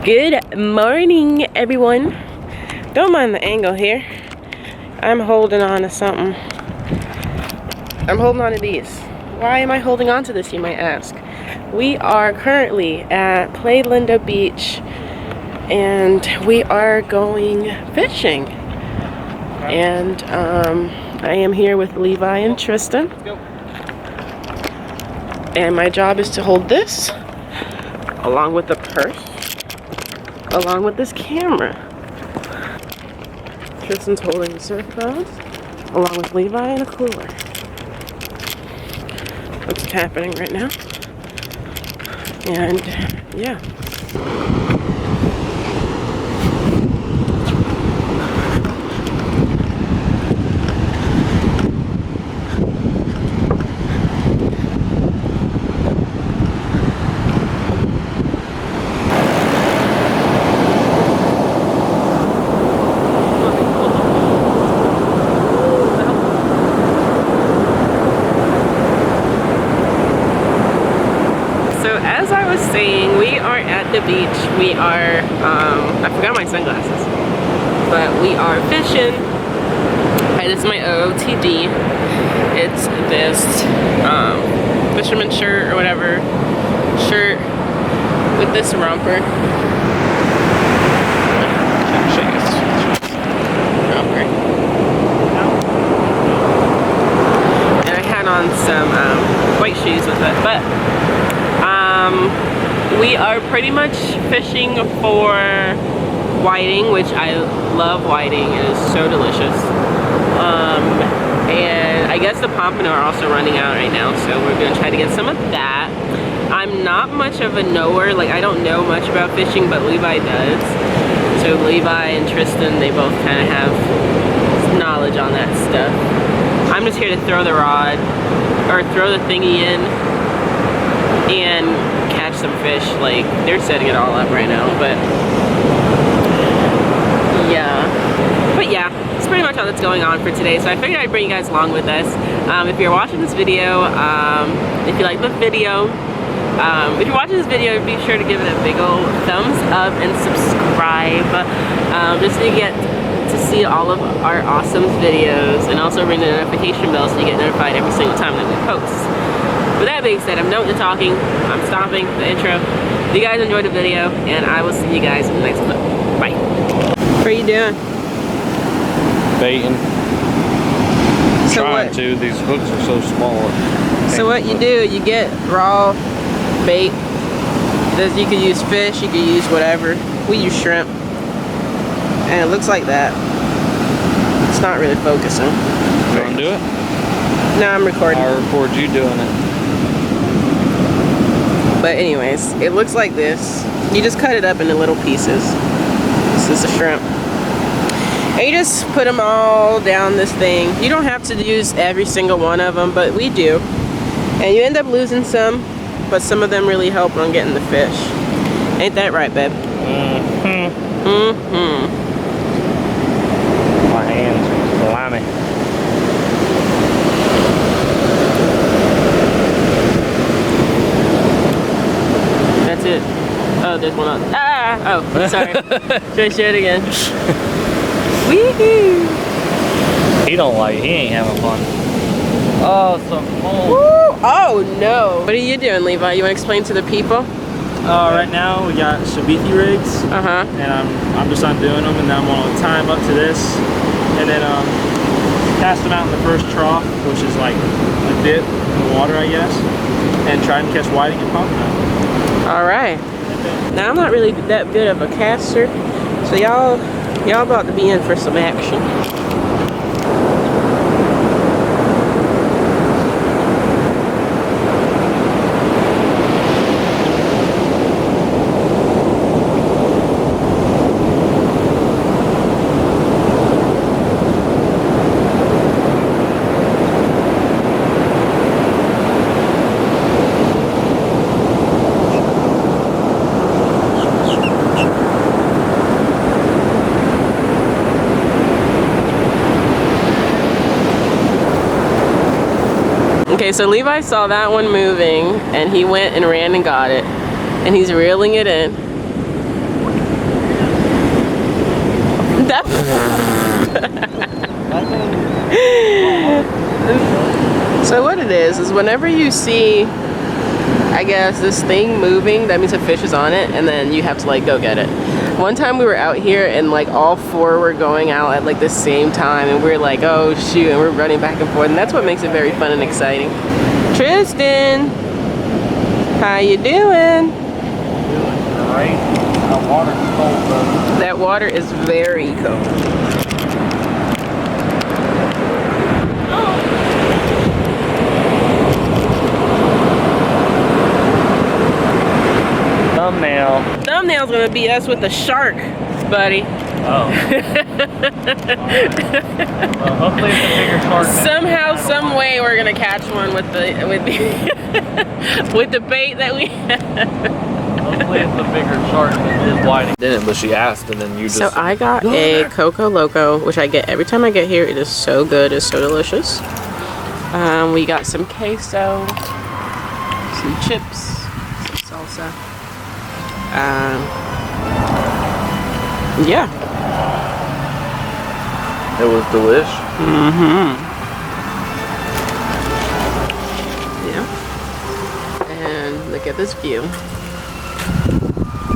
Good morning, everyone. Don't mind the angle here. I'm holding on to something. I'm holding on to these. Why am I holding on to this, you might ask? We are currently at Playa Linda Beach and we are going fishing. And I am here with Levi and Tristan. And my job is to hold this along with the purse, along with this camera. Tristan's holding the surf rods, along with Levi and a cooler. That's what's happening right now. And yeah. As I was saying, we are at the beach. We are, I forgot my sunglasses, but we are fishing. This is my OOTD. It's this fisherman shirt or whatever shirt with this romper. And I had on some white shoes with it, but we are pretty much fishing for whiting, which I love whiting. It is so delicious. And I guess the pompano are also running out right now, so we're gonna try to get some of that. I'm not much of a knower, like I don't know much about fishing, but Levi does. So Levi and Tristan, they both kind of have knowledge on that stuff. I'm just here to throw the rod, or throw the thingy in, and catch some fish. Like, they're setting it all up right now, but yeah, it's pretty much all that's going on for today. So I figured I'd bring you guys along with us. If you're watching this video, if you like the video, if you're watching this video, be sure to give it a big old thumbs up and subscribe, just so you get to see all of our awesome videos, and also ring the notification bell so you get notified every single time that we post. With that being said, I'm done with the talking. I'm stopping the intro. If you guys enjoyed the video, and I will see you guys in the next clip. Bye. What are you doing? Baiting. So Trying what? to. These hooks are so small. So what you do, you get raw bait. You could use fish, you could use whatever. We use shrimp. And it looks like that. It's not really focusing. You want to do it? No, I'm recording. I'll record you doing it. But anyways, it looks like this. You just cut it up into little pieces. This is a shrimp. And you just put them all down this thing. You don't have to use every single one of them, but we do. And you end up losing some, but some of them really help on getting the fish. Ain't that right, babe? Mm-hmm. Mm-hmm. My hands are slimy. That's it. Oh, there's one on. Ah! Oh, sorry. Should I show it again? Wee-hoo! He don't like it. He ain't having fun. Oh, so cold. Woo! Oh, no. What are you doing, Levi? You want to explain to the people? Right now we got Shabiki rigs, Uh-huh. and I'm just undoing them, and then I'm gonna tie them up to this, and then cast them out in the first trough, which is like a dip in the water, I guess, and try and catch whiting and pompano. All right. Now, I'm not really that good of a caster, so y'all about to be in for some action. Okay, so Levi saw that one moving, and he went and ran and got it. And he's reeling it in. So what it is whenever you see, I guess, this thing moving, that means a fish is on it, and then you have to like go get it. One time we were out here and like all four were going out at like the same time, and we were like, oh shoot, and we're running back and forth, and that's what makes it very fun and exciting. Tristan, how you doing? Right? That water's cold though. That water is very cold. Thumbnail. Thumbnail's gonna be us with the shark, buddy. Oh. Well, hopefully it's a bigger shark. Somehow, some way, we're gonna catch one with the with the bait that we have. Hopefully it's a bigger shark than his whiting. Didn't, but she asked, and then you just. So I got a Coco Loco, which I get every time I get here. It is so good. It's so delicious. We got some queso, some chips, some salsa. Yeah. It was delish. Yeah. And look at this view.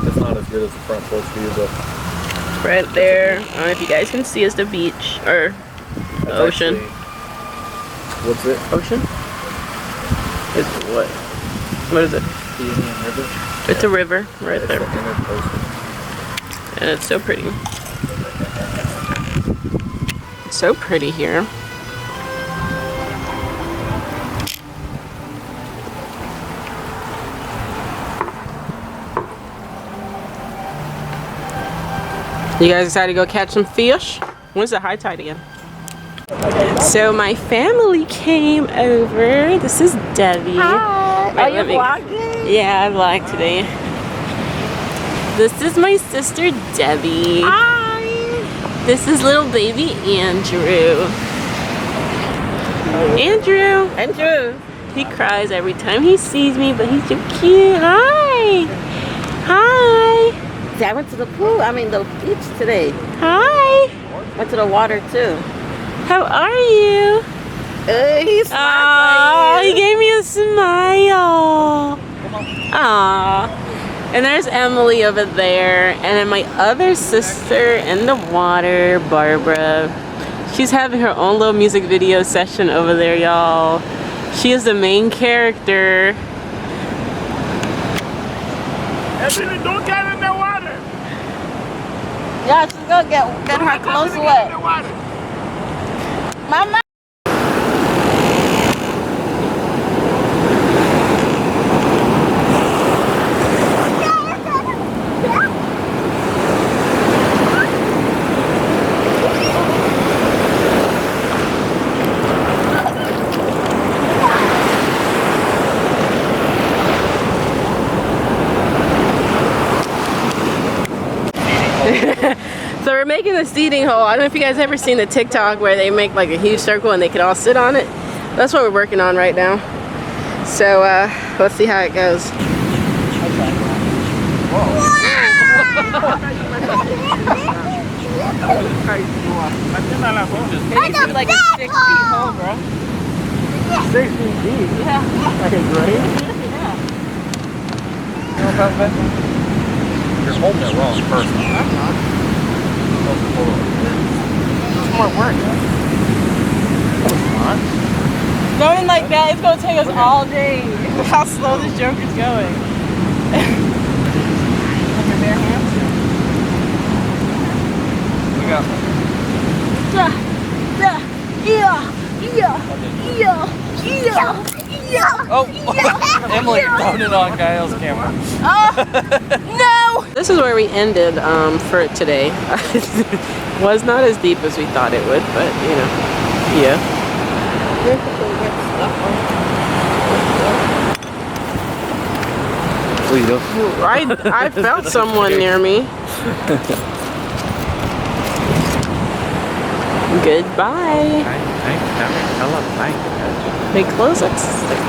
It's not as good as the front porch view, but. Right there. I don't know if you guys can see, is the beach or the ocean. Actually, what's it? Ocean? It's what? What is it? The Indian River. It's a river right It's there. the inner coast. And it's so pretty. It's so pretty here. You guys decided to go catch some fish? When's the high tide again? So my family came over. This is Debbie. Hi. Wait, Are you let me- vlogging? Yeah, I vlog today. This is my sister Debbie. Hi. This is little baby Andrew. Andrew. Andrew. He cries every time he sees me, but he's so cute. Hi. Hi. See, I went to the pool. I mean, the beach today. Hi. Went to the water too. How are you? He's Aww, he gave me a smile. Aww. And there's Emily over there. And then my other sister in the water, Barbara. She's having her own little music video session over there, y'all. She is the main character. Emily, don't get in the water. Yeah, she's gonna get her clothes wet. Mama. So we're making a seating hole. I don't know if you guys ever seen the TikTok where they make like a huge circle and they can all sit on it. That's what we're working on right now. So let's see how it goes. It's like a 6 feet hole, bro. 6 feet deep. Yeah. Like a grave? You're holding it wrong first. More work. Going like that, it's gonna take us all day. How slow this Joker's going. With your bare hands. We got oh, Emily, throwing it on Gael's camera. No! This is where we ended for today. Was not as deep as we thought it would, but you know, yeah. I felt someone near me. Goodbye. They close at 6.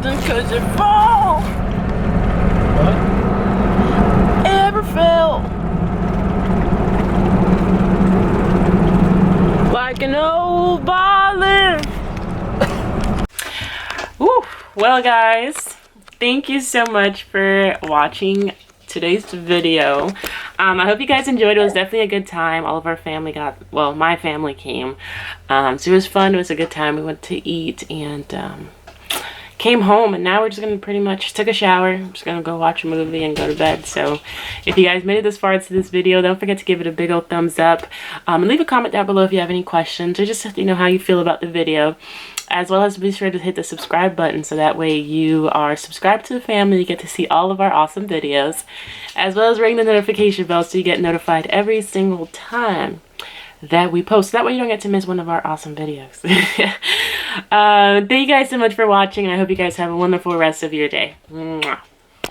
something cause it fall. What? Ever felt like an old violin? Woo. Well guys, thank you so much for watching today's video. I hope you guys enjoyed. It was definitely a good time. All of our family got, well, my family came. So it was fun. It was a good time. We went to eat and came home, and now we're just gonna pretty much took a shower. I'm just gonna go watch a movie and go to bed. So if you guys made it this far into this video, don't forget to give it a big old thumbs up, and leave a comment down below if you have any questions, or just how you feel about the video, as well as be sure to hit the subscribe button so that way you are subscribed to the family. You get to see all of our awesome videos, as well as ring the notification bell so you get notified every single time that we post. That way you don't get to miss one of our awesome videos. Thank you guys so much for watching, and I hope you guys have a wonderful rest of your day. Mwah.